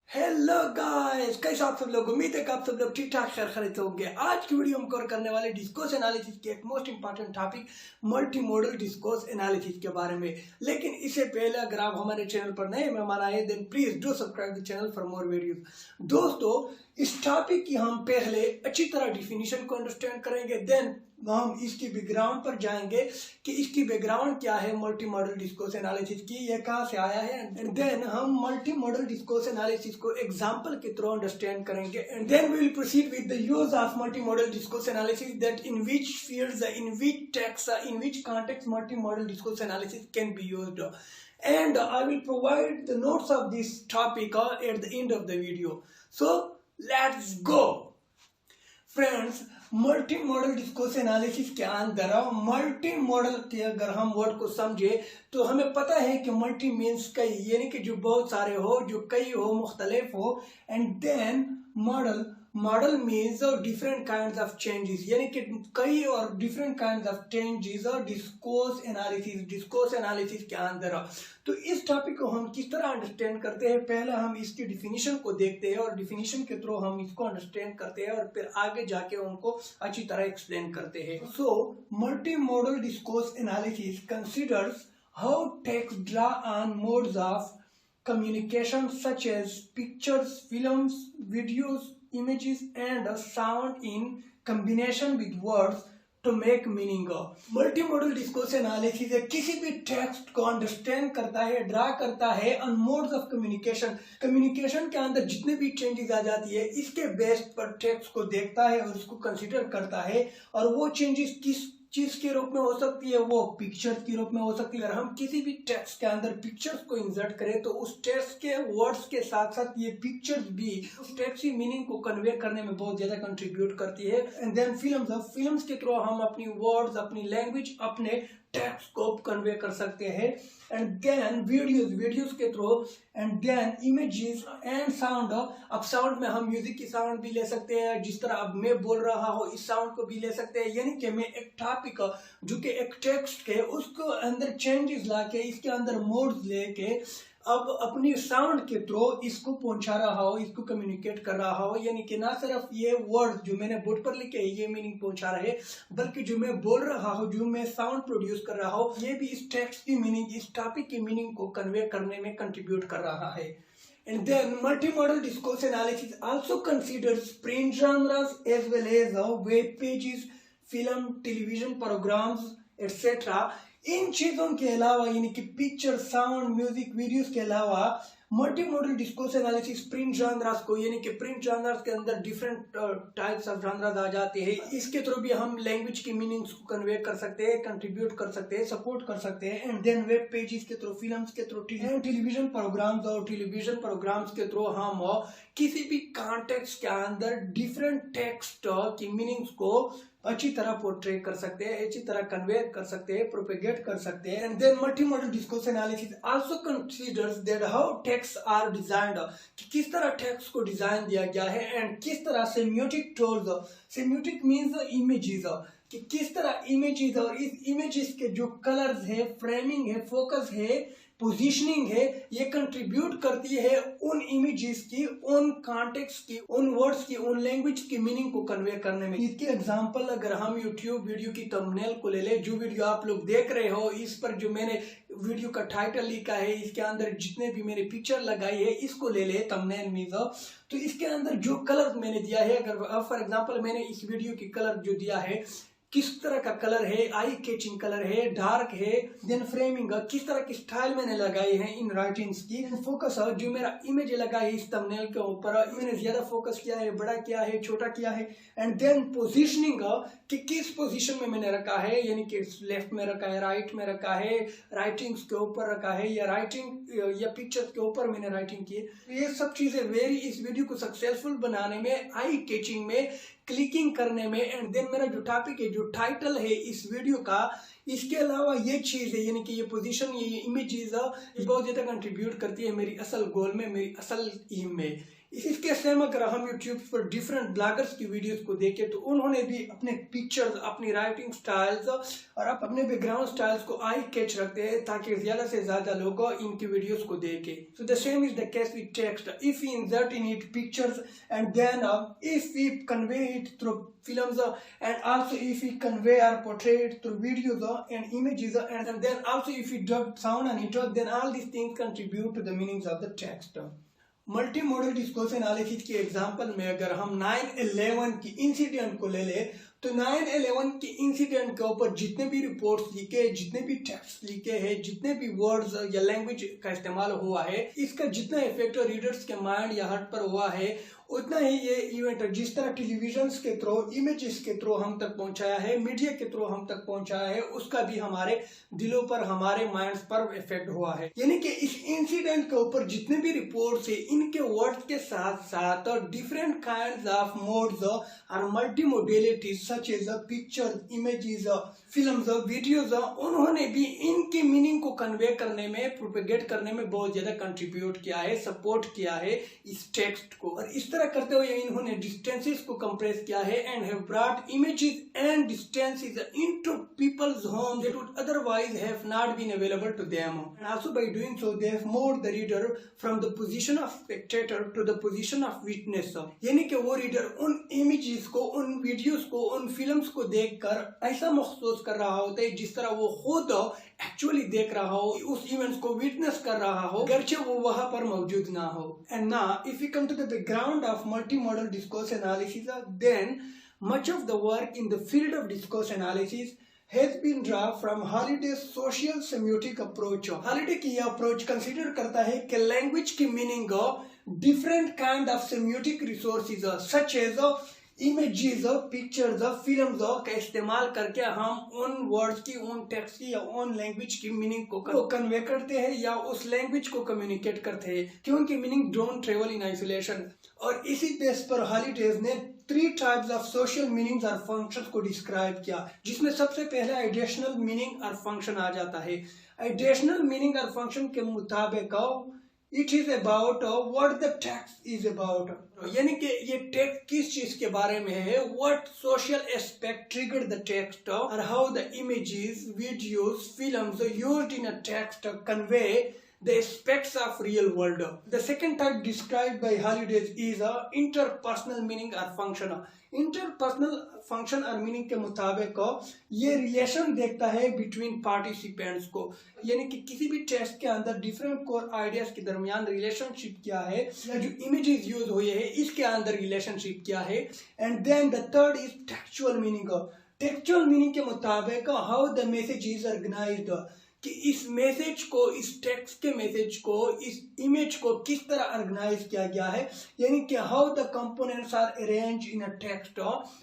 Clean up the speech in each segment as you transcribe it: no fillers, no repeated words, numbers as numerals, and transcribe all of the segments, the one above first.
Hello guys, कैसे आप सब लोग। उम्मीद है कि आप सब लोग ठीक ठाक खैरियत होंगे। आज की वीडियो हम कवर करने वाले डिस्कोर्स एनालिसिस के एक most important topic multi modal discourse analysis के बारे में। लेकिन इससे पहले अगर आप हमारे चैनल पर नए मेहमान आए then please do subscribe the channel for more videos. दोस्तों, इस टॉपिक की हम पहले अच्छी तरह डिफिनीशन को अंडरस्टैंड करेंगे, देन हम इसकी बैकग्राउंड पर जाएंगे कि इसकी बैकग्राउंड क्या है मल्टी मॉडल डिस्कोर्स एनालिसिस की, ये कहां से आया है। एंड देन हम मल्टी मॉडल डिस्कोर्स एनालिसिस को एग्जांपल के थ्रू अंडरस्टैंड करेंगे। And then we will proceed with the use of multi modal discourse analysis, that in which fields, in which text, in which context multi modal discourse analysis can be used. And I will provide the notes of this topic at the end of the video. So let's go. Friends, multi modal discourse analysis के अंदर multi modal के अगर हम word को समझे तो हमें पता है कि मल्टी मीन्स कई, यानी कि जो बहुत सारे हो, जो कई हो, मुख्तलिफ हो। And then modal means different kinds of changes, यानी कि कई और डिफरेंट काइंड्स ऑफ चेंजेस और डिस्कोर्स एनालिसिस के अंदर। तो इस टॉपिक को हम किस तरह अंडरस्टैंड करते हैं, पहले हम इसकी डिफिनीशन को देखते हैं और डिफिनीशन के थ्रू हम इसको अंडरस्टैंड करते हैं और फिर आगे जाके उनको अच्छी तरह एक्सप्लेन करते हैं। So multi modal discourse analysis considers how text draw on modes of communication such as pictures, films, videos, images and sound in combination with words to make meaning। Multimodal discourse analysis किसी भी text को understand करता है, draw करता है on modes of communication के अंदर जितने भी चेंजेस आ जाती है इसके बेस पर टेक्स्ट को देखता है और उसको कंसिडर करता है। और वो चेंजेस किस चीज के रूप में हो सकती है, वो पिक्चर्स के रूप में हो सकती है। अगर हम किसी भी टेक्स्ट के अंदर पिक्चर्स को इंसर्ट करें तो उस टेक्स्ट के वर्ड्स के साथ साथ ये पिक्चर्स भी उस टेक्स्ट की मीनिंग को कन्वे करने में बहुत ज्यादा कंट्रीब्यूट करती है। एंड देन फिल्म्स के थ्रू हम अपनी वर्ड्स, अपनी लैंग्वेज, अपने टेक्स्ट को कन्वे कर सकते हैं। एंड देन वीडियोस के through, and then images and sound. अब साउंड में हम म्यूजिक की साउंड भी ले सकते हैं, जिस तरह अब मैं बोल रहा हूँ इस साउंड को भी ले सकते हैं। यानी कि मैं एक टॉपिक जो कि एक टेक्स्ट के उसको अंदर चेंजेस लाके इसके अंदर मोड्स लेके अब अपनी साउंड के थ्रू इसको पहुंचा रहा हो, इसको कम्युनिकेट कर रहा हो। यानी कि ना सिर्फ ये वर्ड जो मैंने बोर्ड पर लिखे ये मीनिंग पहुंचा रहे, बल्कि जो मैं बोल रहा हूँ, जो मैं साउंड प्रोड्यूस कर रहा हूँ, ये भी इस टेक्स्ट की मीनिंग, इस टॉपिक की मीनिंग को कन्वे करने में कंट्रीब्यूट कर रहा है। And then multimodal discourse analysis also considers print genres as well as web pages, film, television programs, etc. इन चीजों के अलावा, यानी कि पिक्चर, साउंड, म्यूजिक, वीडियोस के अलावा multimodal discourse analysis print genres को, यानी कि प्रिंट जॉनर्स के अंदर डिफरेंट टाइप्स ऑफ जॉनर्स आ जाते हैं। इसके थ्रू भी हम लैंग्वेज की मीनिंग्स को कन्वे कर सकते हैं, कंट्रीब्यूट कर सकते हैं, सपोर्ट कर सकते हैं। एंड देन वेब पेजेस के थ्रू, फिल्म्स के थ्रू, टेलीविजन प्रोग्राम्स के थ्रू हम किसी भी कॉन्टेक्स्ट के अंदर डिफरेंट टेक्स्ट की मीनिंग्स को अच्छी तरह पोर्ट्रे कर सकते हैं, अच्छी तरह कन्वे कर सकते हैं, प्रोपेगेट कर सकते हैं। And then multimodal discourse analysis also considers that how text are designed, कि किस तरह टेक्स्ट को डिजाइन दिया गया है। एंड किस तरह सेमियोटिक टूल्स, सेमियोटिक मींस इमेजेस, कि किस तरह इमेजेस और इस इमेजेस के जो कलर्स है, फ्रेमिंग है, फोकस है, पोजीशनिंग है, ये कंट्रीब्यूट करती है उन इमेजेस की, उन कॉन्टेक्स्ट की, उन वर्ड्स की, उन लैंग्वेज की मीनिंग को कन्वे करने में। इसके एग्जांपल अगर हम यूट्यूब वीडियो की थंबनेल को ले ले, जो वीडियो आप लोग देख रहे हो, इस पर जो मैंने वीडियो का टाइटल लिखा है, इसके अंदर जितने भी मैंने पिक्चर लगाई है, इसको ले ले थंबनेल में। तो इसके अंदर जो कलर मैंने दिया है, अगर फॉर एग्जाम्पल मैंने इस वीडियो की कलर जो दिया है, किस तरह का कलर है, आई कैचिंग कलर है, डार्क है, देन फ्रेमिंग, किस तरह की स्टाइल मैंने लगाई है इन राइटिंग्स की, फोकस जो मेरा इमेज लगा है इस थंबनेल के ऊपर, मैंने ज्यादा फोकस किया है, बड़ा किया है, छोटा किया है। एंड देन पोजीशनिंग, कि किस पोजीशन में मैंने रखा है, यानी कि लेफ्ट में रखा है, राइट में रखा है, राइटिंग्स के ऊपर रखा है, या राइटिंग या पिक्चर्स के ऊपर मैंने राइटिंग की है। ये सब चीजें वेरी इस वीडियो को सक्सेसफुल बनाने में, आई कैचिंग में, क्लिकिंग करने में। एंड देन मेरा जो टॉपिक है, जो टाइटल है इस वीडियो का, इसके अलावा ये चीज़ है, यानी कि ये पोजीशन, ये इमेजेस बहुत ज़्यादा कंट्रीब्यूट करती है मेरी असल गोल में, मेरी असल एम में। इसके सेम अगर हम यूट्यूब पर डिफरेंट ब्लॉगर्स की वीडियोस को देखें तो उन्होंने भी अपने पिक्चर्स, अपनी राइटिंग स्टाइल्स और अपने बैकग्राउंड स्टाइल्स को आई कैच रखते हैं ताकि ज़्यादा से ज़्यादा लोग इनकी वीडियोस को देखें। So the same is the case with text. If we insert in it pictures and then if we convey it through films and also if we convey or portray it through videos and images and then also if we dub sound on it, then all these things contribute to the meanings of the text. Multi modal discourse analysis के example में अगर हम 9/11 की incident को ले ले तो 9/11 के इंसिडेंट के ऊपर जितने भी रिपोर्ट्स लिखे, जितने भी टेक्स्ट लिखे हैं, जितने भी वर्ड्स या लैंग्वेज का इस्तेमाल हुआ है, इसका जितना इफेक्ट रीडर्स के माइंड या हार्ट पर हुआ है उतना ही ये इवेंट जिस तरह टेलीविजन के थ्रू, इमेजेस के थ्रू हम तक पहुंचाया है, मीडिया के थ्रू हम तक पहुंचाया है, उसका भी हमारे दिलों पर, हमारे माइंड्स पर इफेक्ट हुआ है। यानी कि इस इंसिडेंट के ऊपर जितने भी रिपोर्ट्स है, इनके वर्ड्स के साथ साथ डिफरेंट काइंड्स ऑफ मोड्स और multi modalities such as picture, images, films, videos, उन्होंने भी इनकी मीनिंग को कन्वे करने में, प्रोपेगेट करने में बहुत ज्यादा कंट्रीब्यूट किया है, सपोर्ट किया है इस टेक्स्ट को। और इस तरह करते हुए इन्होंने डिस्टेंसेस को कंप्रेस किया है and have brought images and distances into people's home that would otherwise have not been available to them. And also by doing so they have moved the reader from the position of spectator to the position of witness. यानी कि वो reader उन images को, उन videos को, उन films को देखकर ऐसा महसूस कर रहा होता है जिस तरह वो खुद एक्चुअली देख रहा हो, उस इवेंट्स को विटनेस कर रहा हो, गर्चे वो वहां पर मौजूद ना हो। And now if we come to the background of multi modal discourse analysis, then much of the work in the field of discourse analysis has been drawn from Holiday's social semiotic approach. Holiday की यह approach consider करता है कि language की meaning different kind of semiotic resources such as images, pictures, films का इस्तेमाल करके हम उन वर्ड्स की, उन टेक्स्ट की या उन लैंग्वेज की मीनिंग को कन्वे करते हैं या उस लैंग्वेज को कम्युनिकेट करते हैं, क्योंकि meaning don't travel in isolation. और इसी बेस पर हॉलीडेज ने 3 टाइप्स ऑफ सोशल मीनिंग्स और फंक्शंस को डिस्क्राइब किया, जिसमें सबसे पहले आइडेशनल मीनिंग और फंक्शन आ जाता है। आइडेशनल मीनिंग और फंक्शन के मुताबिक it is about what the text is about, यानी कि ये टेक्स्ट किस चीज के बारे में है, what social aspect triggered the text और how the images, videos, films used in a text convey the aspects of real world. The second type described by Holidays is interpersonal meaning or function. Interpersonal function और meaning के मुताबिक ये relation देखता है between participants को, यानी कि किसी भी टेक्स्ट के अंदर डिफरेंट कोर आइडियाज के दरमियान रिलेशनशिप क्या है, या जो इमेजेस यूज हुए हैं इसके अंदर रिलेशनशिप क्या है। And then the third is textual meaning. Textual meaning के मुताबिक how the message is organised, कि इस मैसेज को, इस टेक्स्ट के मैसेज को, इस इमेज को किस तरह ऑर्गेनाइज किया गया है, यानी कि how the components are arrange in a text,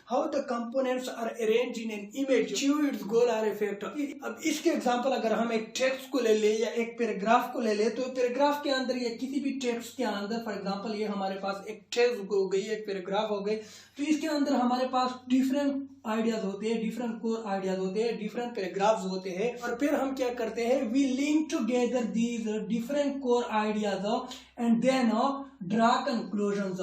how the components are arrange in an image, achieve its goal और इफेक्ट। अब इसके एग्जांपल अगर हम एक टेक्स्ट को ले ले या एक पैराग्राफ को ले ले, तो पैराग्राफ के अंदर या किसी भी टेक्स्ट के अंदर, फॉर एग्जांपल ये हमारे पास एक टेक्स्ट हो गई, एक पैराग्राफ हो गई, तो इसके अंदर हमारे पास डिफरेंट आइडियाज होते हैं, डिफरेंट कोर आइडियाज होते हैं, डिफरेंट पैराग्राफ्स होते हैं, और फिर हम क्या करते हैं, we link together these different core ideas and then draw conclusions,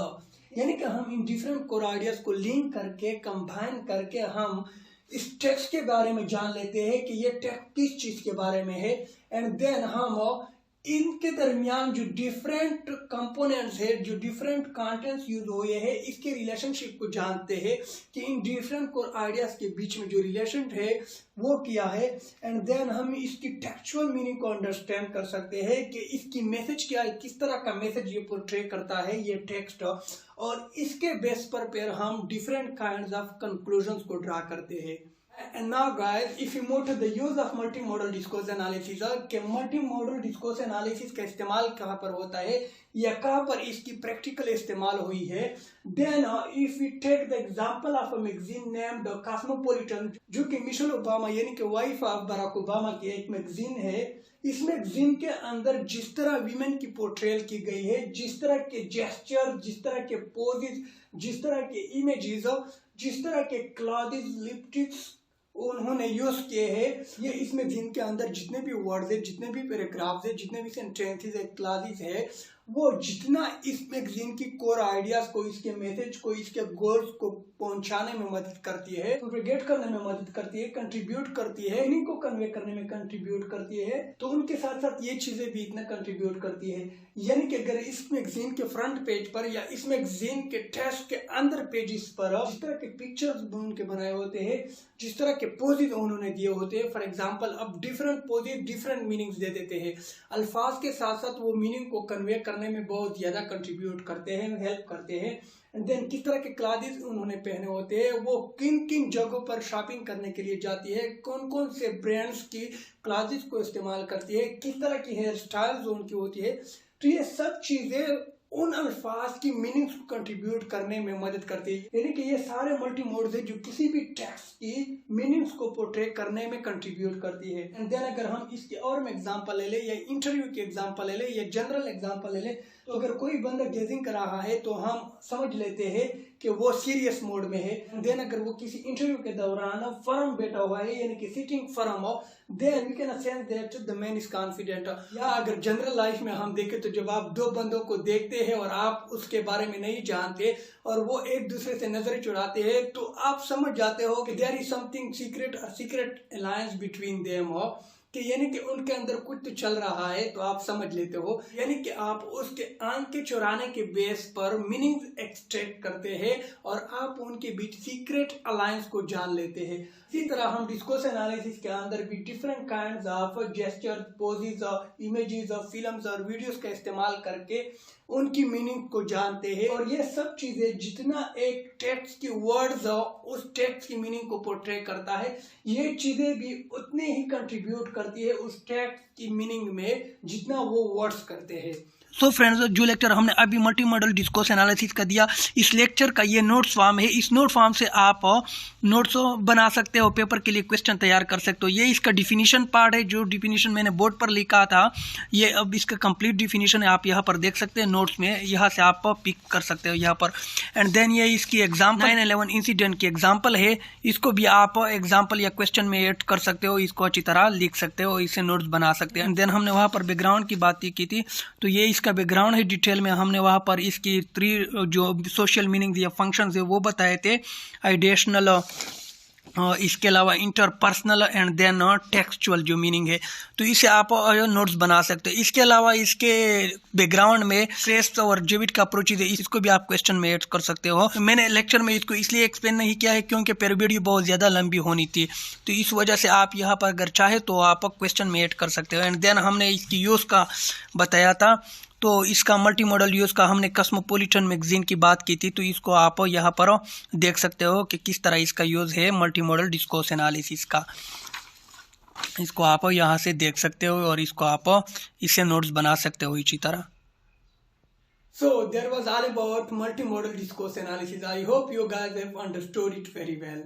यानी कि हम इन डिफरेंट कोर आइडियाज को लिंक करके, कंबाइन करके हम इस टेक्स्ट के बारे में जान लेते हैं कि ये टेक्स्ट किस चीज के बारे में है। एंड देन हम इनके दरमियान जो डिफरेंट कंपोनेंट्स है, जो डिफरेंट कंटेंट्स यूज हुए हैं, इसके रिलेशनशिप को जानते हैं कि इन डिफरेंट कोर आइडियाज के बीच में जो रिलेशन है वो क्या है। एंड देन हम इसकी टेक्सचुअल मीनिंग को अंडरस्टैंड कर सकते हैं कि इसकी मैसेज क्या है, किस तरह का मैसेज ये पोर्ट्रे करता है ये टेक्स्ट, और इसके बेस पर फिर हम डिफरेंट काइंड्स ऑफ कंक्लूजन्स को ड्रा करते हैं। And now guys, if you move to the use of multimodal discourse analysis, कि multimodal discourse analysis का इस्तेमाल कहाँ पर होता है या कहाँ पर इसकी प्रैक्टिकल इस्तेमाल हुई है, then if we take the example of a magazine named The Cosmopolitan, जो कि मिशेल ओबामा यानी कि वाइफ ऑफ बराक ओबामा की एक मैगजीन है, इस मैगजीन के अंदर जिस तरह वीमेन की पोर्ट्रेल की गई है, जिस तरह के जेस्चर, जिस तरह के पोजेस, जिस तरह के इमेजेस, जिस तरह के क्लॉथ्स, लिपस्टिक्स, उन्होंने यूज किए हैं। ये इस मैगजीन के अंदर जितने भी वर्ड्स है, जितने भी पैराग्राफ्स है, जितने भी सेंटेंसेस है, क्लासेस है, वो जितना इस मैगजीन की कोर आइडियाज को, इसके मैसेज को, इसके गोल्स को पहुंचाने में मदद करती है, प्रोपेगेट करने में मदद करती है, कंट्रीब्यूट करती है, इन्हीं को कन्वे करने में कंट्रीब्यूट करती है, तो उनके साथ साथ ये चीजें भी इतना कंट्रीब्यूट करती है। यानी कि अगर इस मैगजीन के फ्रंट पेज पर या इस मैगजीन के टेक्स्ट के अंदर पेजेस पर जिस तरह के पिक्चर्स उनके बनाए होते हैं, जिस तरह के पोजेज उन्होंने दिए होते हैं, फॉर एग्जांपल अब डिफरेंट पोजेज डिफरेंट मीनिंग्स दे देते हैं। अल्फाज के साथ साथ वो मीनिंग को कन्वे करने में बहुत ज्यादा कंट्रीब्यूट करते हैं, हेल्प करते हैं। एंड देन किस तरह के क्लॉथेस उन्होंने पहने होते हैं, वो किन किन जगहों पर शॉपिंग करने के लिए जाती है, कौन कौन से ब्रांड्स की क्लॉथेस को इस्तेमाल करती है, किस तरह की हेयर स्टाइल्स उनकी होती है, तो ये सब चीजें उन अल्फाज की मीनिंग्स को कंट्रीब्यूट करने में मदद करती है। यानी कि ये सारे मल्टी मोड्स है जो किसी भी टेक्स्ट की मीनिंग्स को पोर्ट्रे करने में कंट्रीब्यूट करती है। एंड देन अगर हम इसके और में एग्जांपल ले ले, या इंटरव्यू की एग्जांपल ले ले, या जनरल एग्जांपल ले ले, तो अगर कोई बंदा गेजिंग कर रहा है तो हम समझ लेते हैं कि वो सीरियस मोड में है। देन अगर वो किसी इंटरव्यू के दौरान फर्म बैठा हुआ है, यानी कि सिटिंग फर्म हो, then we can sense that the man is confident. या अगर जनरल लाइफ में हम देखें तो जब आप दो बंदों को देखते हैं और आप उसके बारे में नहीं जानते और वो एक दूसरे से नजर चुराते हैं, तो आप समझ जाते हो कि there is something secret alliance between them हो, कि यानी कि उनके अंदर कुछ तो चल रहा है, तो आप समझ लेते हो। यानी कि आप उसके आंखें चुराने के बेस पर मीनिंग एक्सट्रैक्ट करते हैं और आप उनके बीच सीक्रेट अलायंस को जान लेते हैं। इसी तरह हम डिस्कोर्स एनालिसिस के अंदर भी different kinds of gesture, poses और इमेजेस और फिल्म्स और वीडियोस का इस्तेमाल करके उनकी मीनिंग को जानते हैं। और ये सब चीजें जितना एक टेक्स्ट की वर्ड्स हो उस टेक्स्ट की मीनिंग को पोर्ट्रे करता है, ये चीजें भी उतने ही कंट्रीब्यूट करती है उस टेक्स्ट की मीनिंग में जितना वो वर्ड्स करते हैं। सो फ्रेंड्स, जो लेक्चर हमने अभी मल्टी मॉडल डिस्कोर्स एनालिसिस का दिया, इस लेक्चर का ये नोट्स फॉर्म है। इस नोट फॉर्म से आप नोट्स बना सकते हो, पेपर के लिए क्वेश्चन तैयार कर सकते हो। ये इसका डिफिनीशन पार्ट है, जो डिफिनीशन मैंने बोर्ड पर लिखा था, ये अब इसका कंप्लीट डिफिनीशन है, आप यहाँ पर देख सकते हैं नोट्स में, यहाँ से आप पिक कर सकते हो यहाँ पर। एंड देन ये इसकी एग्जाम्पल 9/11 इंसिडेंट की एग्जाम्पल है, इसको भी आप एग्जाम्पल या क्वेश्चन में ऐड कर सकते हो, इसको अच्छी तरह लिख सकते हो, इससे नोट्स बना सकते हैं। एंड देन हमने वहाँ पर बैकग्राउंड की बात की थी, तो ये इसका बैकग्राउंड है। डिटेल में हमने वहां पर इसकी 3 जो सोशल मीनिंग या फंक्शंस है वो बताए थे, आइडेशनल, इसके अलावा इंटरपर्सनल एंड देन टेक्सचुअल जो मीनिंग है, तो इसे आप नोट्स बना सकते हो। इसके अलावा इसके बैकग्राउंड में स्ट्रेस और जेविट का अप्रोच है, इसको भी आप क्वेश्चन में ऐड कर सकते हो। मैंने लेक्चर में इसको इसलिए एक्सप्लेन नहीं किया है क्योंकि वीडियो बहुत ज़्यादा लंबी होनी थी, तो इस वजह से आप यहाँ पर अगर चाहे तो आप क्वेश्चन में ऐड कर सकते हो। एंड देन हमने इसकी यूज़ का बताया था, तो इसका मल्टी मॉडल यूज़ का हमने कॉस्मोपॉलिटन मैगजीन की बात की थी, तो इसको आप यहाँ पर देख सकते हो कि किस तरह इसका यूज़ है मल्टी मॉडल डिस्कोर्स एनालिसिस का। इसको आप यहाँ से देख सकते हो और इसको आप इससे नोट्स बना सकते हो इसी तरह। So there was all about multimodal discourse analysis. I hope you guys have understood it very well.